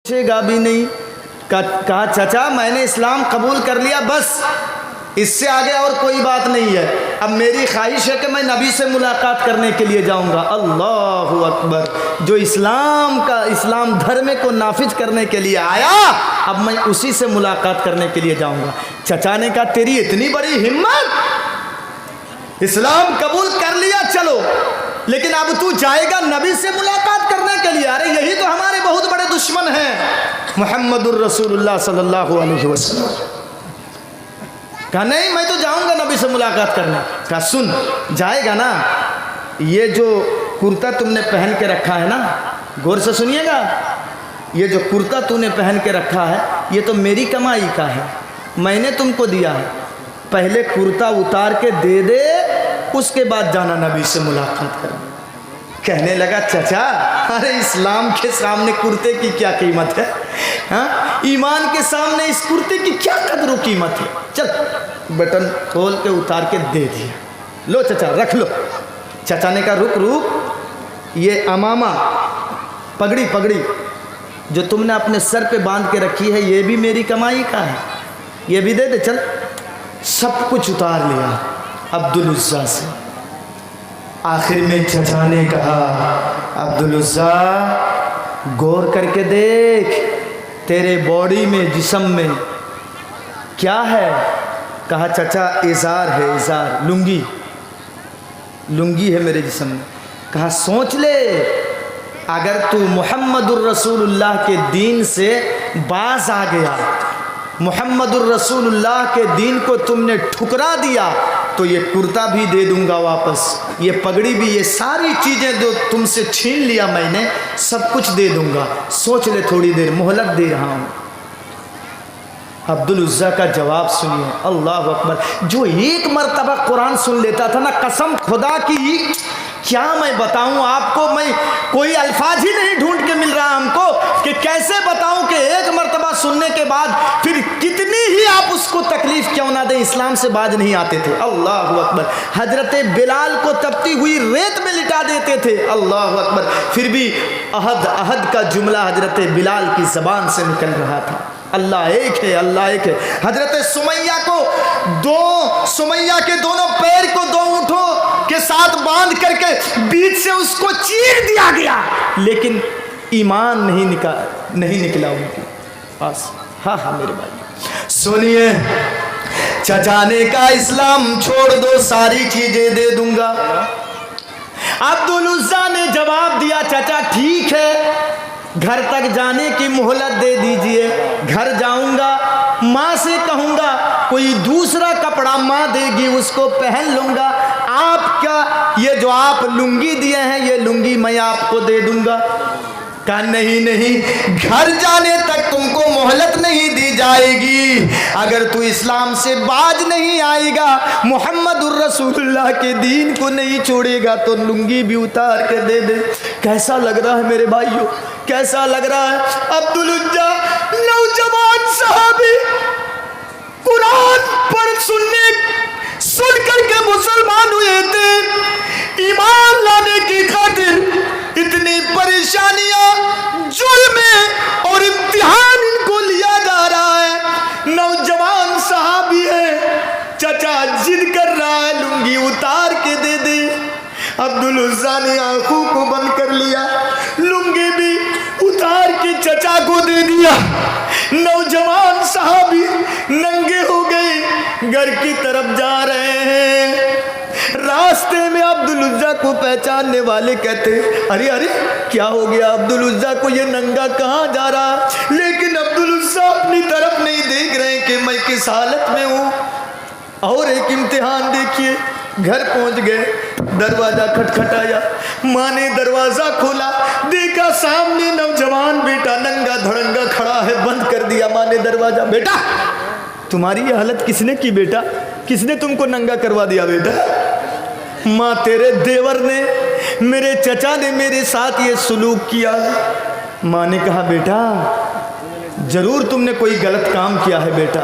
پوچھے گا بھی نہیں. کہا چچا میں نے اسلام قبول کر لیا، بس اس سے آگے اور کوئی بات نہیں ہے. اب میری خواہش ہے کہ میں نبی سے ملاقات کرنے کے لیے جاؤں گا. اللہ اکبر. جو اسلام دھرم کو نافذ کرنے کے لیے آیا، اب میں اسی سے ملاقات کرنے کے لیے جاؤں گا. چچا نے کہا تیری اتنی بڑی ہمت، اسلام قبول کر لیا چلو، لیکن اب تو جائے گا نبی سے ملاقات کرنے کے لیے؟ ارے یہی تو ہمارے بہت بڑے دشمن ہیں، محمد الرسول اللہ صلی اللہ علیہ وسلم. کہا نہیں میں تو جاؤں گا نبی سے ملاقات کرنے. کہا سن، جائے گا نا، یہ جو کرتا تم نے پہن کے رکھا ہے نا، غور سے سنیے گا، یہ جو کرتا تم نے پہن کے رکھا ہے یہ تو میری کمائی کا ہے، میں نے تم کو دیا ہے. پہلے کرتا اتار کے دے دے، اس کے بعد جانا نبی سے ملاقات کرنا. کہنے لگا چچا ارے اسلام کے سامنے کرتے کی کیا قیمت ہے، ہاں ایمان کے سامنے اس کرتے کی کیا قدر و قیمت ہے. چل بٹن کھول کے اتار کے دے دیا. لو چچا رکھ لو. چچا نے کہا رک، یہ امامہ پگڑی جو تم نے اپنے سر پہ باندھ کے رکھی ہے یہ بھی میری کمائی کا ہے، یہ بھی دے دے. چل سب کچھ اتار لیا عبدالعزیٰ سے. آخر میں چچا نے کہا عبدالعزیٰ غور کر کے دیکھ تیرے باڈی میں، جسم میں کیا ہے؟ کہا چچا ازار ہے، ازار لنگی ہے میرے جسم میں. کہا سوچ لے اگر تو محمد الرسول اللہ کے دین سے باز آ گیا، محمد الرسول اللہ کے دین کو تم نے ٹھکرا دیا تو یہ کرتا بھی دے دوں گا واپس، یہ پگڑی بھی، یہ ساری چیزیں جو تم سے چھین لیا میں نے سب کچھ دے دوں گا. سوچ لے، تھوڑی دیر مہلت دے رہا ہوں. عبدالعزیٰ کا جواب سنیے. اللہ اکبر. جو ایک مرتبہ قرآن سن لیتا تھا نا، قسم خدا کی کیا میں بتاؤں آپ کو، میں کوئی الفاظ ہی نہیں ڈھونڈ کے مل رہا ہم کو کہ کیسے بتاؤں کہ ایک مرتبہ سننے کے بعد پھر کتنی ہی آپ اس کو تکلیف کیوں نہ دیں اسلام سے باز نہیں آتے تھے. اللہ اکبر. حضرت بلال کو تپتی ہوئی ریت میں لٹا دیتے تھے. اللہ اکبر. پھر بھی عہد کا جملہ حضرت بلال کی زبان سے نکل رہا تھا، اللہ ایک ہے، اللہ ایک ہے. حضرت سمیہ کے دونوں پیر کو دو اونٹوں کے ساتھ باندھ کر کے بیچ سے اس کو چیر دیا گیا، لیکن ایمان نہیں نکلا ان کے پاس. ہاں میرے بھائی سنیے، چچا نے کہا اسلام چھوڑ دو، ساری چیزیں دے دوں گا. عبدالعزیٰ نے جواب دیا چچا ٹھیک ہے، گھر تک جانے کی مہلت دے دیجئے، گھر جاؤں گا، ماں سے کہوں گا کوئی دوسرا کپڑا ماں دے گی اس کو پہن لوں گا. آپ کا یہ جو آپ لنگی دیے ہیں یہ لنگی میں آپ کو دے دوں گا. کہا نہیں، گھر جانے تک تم کو مہلت نہیں دی جائے گی. اگر تو اسلام سے باز نہیں آئے گا، محمد الرسول اللہ کے دین کو نہیں چھوڑے گا تو لنگی بھی اتار کے دے دے. کیسا لگ رہا ہے میرے بھائیوں، کیسا لگ رہا ہے؟ عبدالعزیٰ نوجوان صحابی قرآن پر سن کر کے مسلمان ہوئے تھے. ایمان لانے کی خاطر اتنی پریشانیاں، ظلم اور امتحان ان کو لیا جا رہا ہے. نوجوان صحابی ہے، چچا ضد کر رہا ہے لنگی اتار کے دے دے. عبدالعزیٰ نے آنکھوں کو بند کر لیا، لنگی بھی اتار کے چچا کو دے دیا. نوجوان صحابی ننگے ہو گئے گھر کی طرف جا رہے ہیں. راستے میں عبدالعزیٰ کو پہچاننے والے کہتے ارے کیا ہو گیا عبدالعزیٰ کو، یہ ننگا کہاں جا رہا؟ لیکن عبدالعزیٰ اپنی طرف نہیں دیکھ رہے کہ میں کس حالت میں ہوں. اور ایک امتحان دیکھیے، گھر پہنچ گئے، دروازہ کھٹکھٹایا، ماں نے دروازہ کھولا، دیکھا سامنے نوجوان بیٹا ننگا دھڑنگا کھڑا ہے. بند کر دیا ماں نے دروازہ. بیٹا تمہاری یہ حالت کس نے کی؟ بیٹا کس نے تم کو ننگا کروا دیا؟ بیٹا ماں تیرے دیور نے، میرے چچا نے میرے ساتھ یہ سلوک کیا. ماں نے کہا بیٹا ضرور تم نے کوئی غلط کام کیا ہے بیٹا،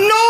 9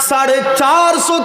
450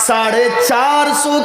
450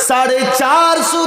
450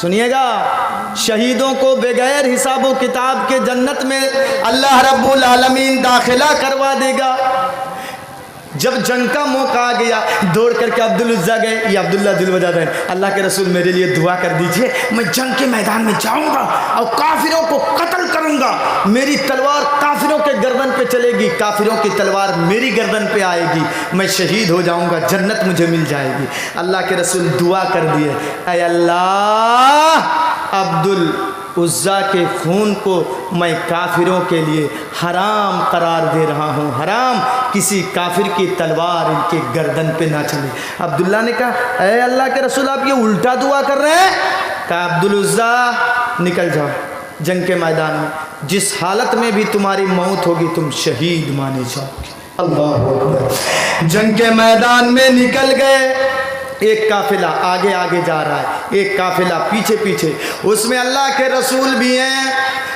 سنیے گا، شہیدوں کو بغیر حساب و کتاب کے جنت میں اللہ رب العالمین داخلہ کروا دے گا۔ جب جنگ کا موقع آ گیا، دوڑ کر کے عبدالعزیٰ گئے، یہ عبداللہ ذو الوجہین، اللہ کے رسول میرے لیے دعا کر دیجئے، میں جنگ کے میدان میں جاؤں گا اور کافروں کو قتل کروں گا، میری تلوار کافروں کے گردن پہ چلے گی، کافروں کی تلوار میری گردن پہ آئے گی، میں شہید ہو جاؤں گا، جنت مجھے مل جائے گی۔ اللہ کے رسول دعا کر دیے، اے اللہ، عبدالعزیٰ کے خون کو میں کافروں کے لیے حرام قرار دے رہا ہوں، حرام، کسی کافر کی تلوار ان کے گردن پہ نہ چلے۔ عبداللہ نے کہا اے اللہ کے رسول آپ یہ الٹا دعا کر رہے ہیں؟ کہا عبدالعزیٰ نکل جاؤ جنگ کے میدان میں، جس حالت میں بھی تمہاری موت ہوگی تم شہید مانے جاؤ گے۔ اللہ اکبر۔ جنگ کے میدان میں نکل گئے، ایک قافلہ آگے آگے جا رہا ہے، ایک قافلہ پیچھے پیچھے، اس میں اللہ کے رسول بھی ہیں،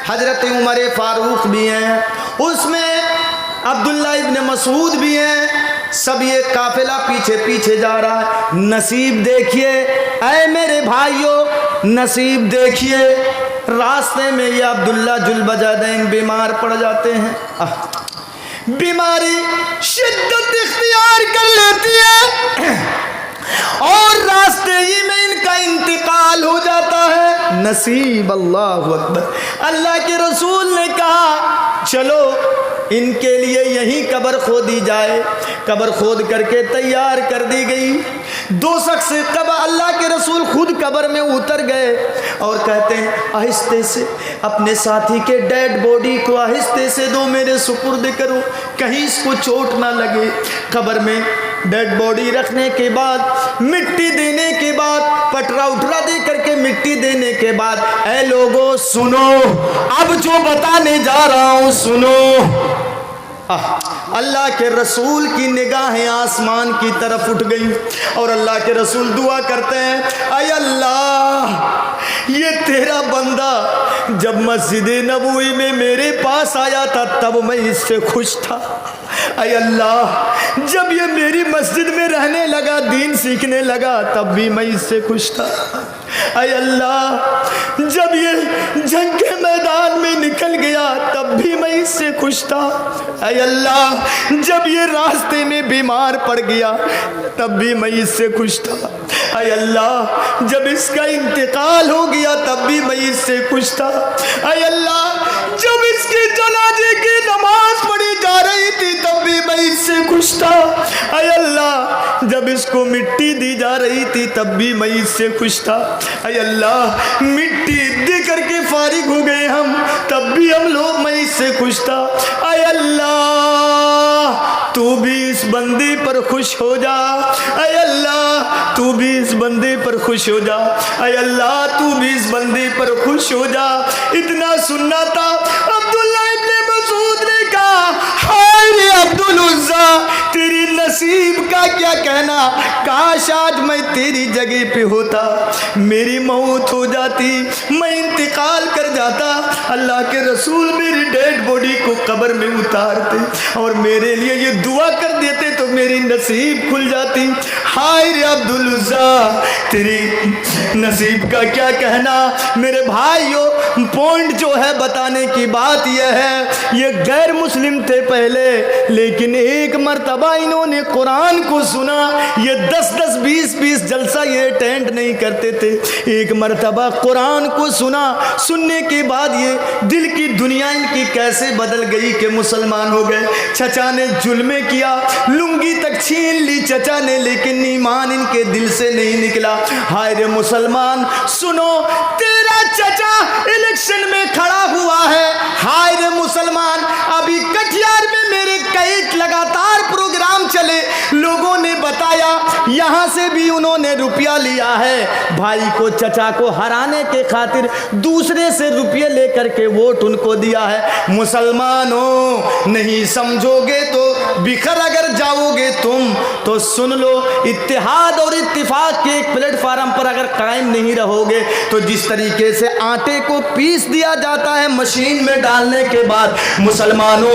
حضرت عمر فاروق بھی ہیں، اس میں عبداللہ ابن مسعود بھی ہیں، سب یہ قافلہ پیچھے پیچھے جا رہا ہے۔ نصیب دیکھیے اے میرے بھائیوں، نصیب دیکھیے، راستے میں یہ عبداللہ ذو الوجہین بیمار پڑ جاتے ہیں، بیماری شدت اختیار کر لیتی ہے اور راستے ہی میں ان کا انتقال ہو جاتا ہے۔ نصیب، اللہ اکبر۔ اللہ کے رسول نے کہا چلو ان کے لیے یہیں قبر کھودی جائے، قبر کھود کر کے تیار کر دی گئی۔ دو شخص اللہ کے رسول خود قبر میں اتر گئے اور کہتے ہیں آہستہ سے اپنے ساتھی کے ڈیڈ باڈی کو آہستہ سے دو، میرے سپرد کرو، کہیں اس کو چوٹ نہ لگے۔ قبر میں ڈیڈ باڈی رکھنے کے بعد، مٹی دینے کے بعد، پٹرا اٹھرا دے کر کے مٹی دینے کے بعد، اے لوگوں سنو، اب جو بتانے جا رہا ہوں سنو۔ اللہ کے رسول کی نگاہیں آسمان کی طرف اٹھ گئی اور اللہ کے رسول دعا کرتے ہیں اے اللہ، یہ تیرا بندہ جب مسجد نبوی میں میرے پاس آیا تھا تب میں اس سے خوش تھا، اے اللہ جب یہ میری مسجد میں رہنے لگا، دین سیکھنے لگا، تب بھی میں اس سے خوش تھا، اے اللہ جب یہ جنگ کے میدان میں نکل گیا تب بھی میں اس سے خوش تھا، اے اللہ جب یہ راستے میں بیمار پڑ گیا تب بھی میں اس سے خوش تھا، اے اللہ جب اس کا انتقال ہو گیا تب بھی میں اس سے خوش تھا، اے اللہ جب اس کے جنازے کی نماز پڑھی جا رہی تھی تب بھی میں اس سے خوش تھا، اے اللہ جب اس کو مٹی دی جا رہی تھی تب بھی میں اس سے خوش تھا، اے اللہ مٹی دے کر کے فارغ ہو گئے ہم تب بھی ہم لوگ میں اس سے خوش تھا، اے اللہ تو بھی اس بندے پر خوش ہو جا، اے اللہ تو بھی اس بندے پر خوش ہو جا، اے اللہ تو بھی اس بندے پر خوش ہو جا۔ اتنا سننا تھا، عبداللہ ابن مسعود نے کہا ہائے رے عبدالعزیٰ تیری نصیب کا کیا کہنا، کاش آج میں تیری جگہ پہ ہوتا، میری موت ہو جاتی، میں انتقال کر جاتا، اللہ کے رسول میری ڈیڈ باڈی کو قبر میں اتارتے اور میرے لیے یہ دعا کر دیتے تو میری نصیب کھل جاتی۔ ہائے رے عبدالعزیٰ تیری نصیب کا کیا کہنا۔ میرے بھائیو پوائنٹ جو ہے بتانے کی بات یہ ہے، یہ غیر مسلم تھے پہلے لیکن ایک مرتبہ انہوں نے قرآن کو سنا، یہ 10 20 جلسہ یہ اٹینڈ نہیں کرتے تھے، ایک مرتبہ قرآن کو سنا، سننے کے بعد یہ دل کی دنیا ان کی کیسے بدل گئی کہ مسلمان ہو گئے۔ چچا نے ظلم کیا، لنگی تک چھین لی چچا نے لیکن ایمان ان کے دل سے نہیں نکلا۔ ہائے رے مسلمان سنو، تیرا چچا الیکشن میں کھڑا ہوا ہے، ہائے رے مسلمان ابھی کٹیہار میں میرے کئی لگاتار پروگرام چلے، لوگوں نے بتایا یہاں سے بھی انہوں نے روپیہ لیا ہے، بھائی کو چچا کو ہرانے کے خاطر دوسرے سے روپیہ لے کر کے ووٹ ان کو دیا ہے۔ مسلمانوں نہیں سمجھو گے تو بکھر اگر جاؤ گے تم تو سن لو، اتحاد اور اتفاق کے ایک پلیٹ فارم پر اگر قائم نہیں رہو گے تو جس طریقے سے آٹے کو پیس دیا جاتا ہے مشین میں ڈالنے کے بعد، مسلمانوں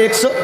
100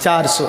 400।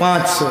500।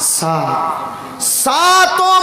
7। 7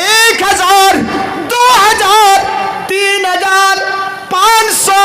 1000, 2000, 3000, 500,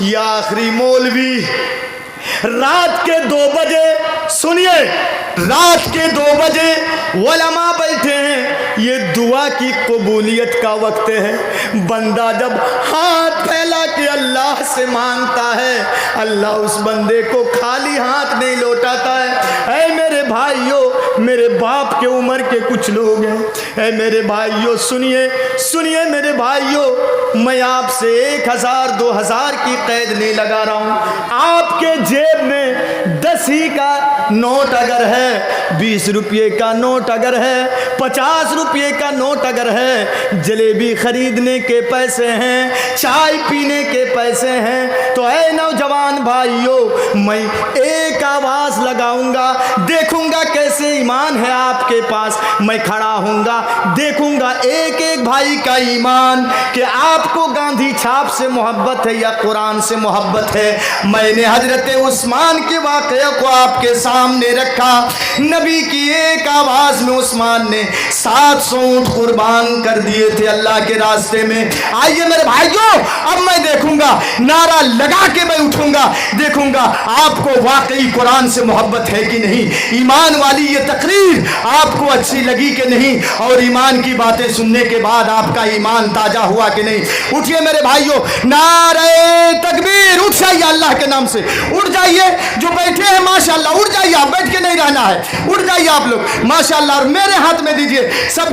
یہ آخری مولوی رات کے 2 بجے، سنیے، رات کے 2 بجے علماء بیٹھے ہیں، یہ دعا کی قبولیت کا وقت ہے۔ بندہ جب ہاتھ پھیلا کے اللہ سے مانگتا ہے، اللہ اس بندے کو خالی ہاتھ نہیں لوٹاتا ہے۔ اے میرے بھائیوں، میرے باپ کے عمر کے کچھ لوگ ہیں، اے میرے بھائیوں سنیے، سنیے میرے بھائیوں، میں آپ سے 1000 2000 کی قید نہیں لگا رہا ہوں۔ آپ کے جیب میں 10 ہی کا نوٹ اگر ہے، 20 روپے کا نوٹ اگر ہے، 50 روپے کا نوٹ اگر ہے، جلیبی خریدنے کے پیسے ہیں، چائے پینے کے پیسے ہیں، تو اے نوجوان بھائیوں، میں ایک آواز لگاؤں گا، دیکھوں گا کیسے ایمان ہے آپ کے پاس، میں کھڑا ہوں گا، دیکھوں گا ایک ایک بھائی کا ایمان کہ آپ کو گاندھی چھاپ سے محبت ہے یا قرآن سے محبت ہے۔ میں نے حضرت عثمان کے واقعہ کو آپ کے سامنے رکھا، نبی کی ایک آواز میں عثمان نے 700 اونٹ قربان کر دیے تھے اللہ کے راستے میں۔ آئیے میرے بھائیوں، اب میں دیکھوں گا، نعرہ لگا کے میں اٹھوں گا، دیکھوں گا آپ کو واقعی قرآن سے محبت ہے کہ نہیں، ایمان والی یہ تقریر آپ کو اچھی لگی کہ نہیں، اور ایمان کی باتیں سننے کے بعد آپ کا ایمان تازہ ہوا کہ نہیں۔ اٹھیے میرے بھائیوں، نعرہ تکبیر، اٹھ جائیے اللہ کے نام سے، اٹھ جائیے، جو بیٹھے ہیں ماشاءاللہ اٹھ جائیے، آپ بیٹھ کے نہیں رہنا ہے، اٹھ جائیے آپ لوگ ماشاءاللہ، اور میرے ہاتھ میں دیجئے سب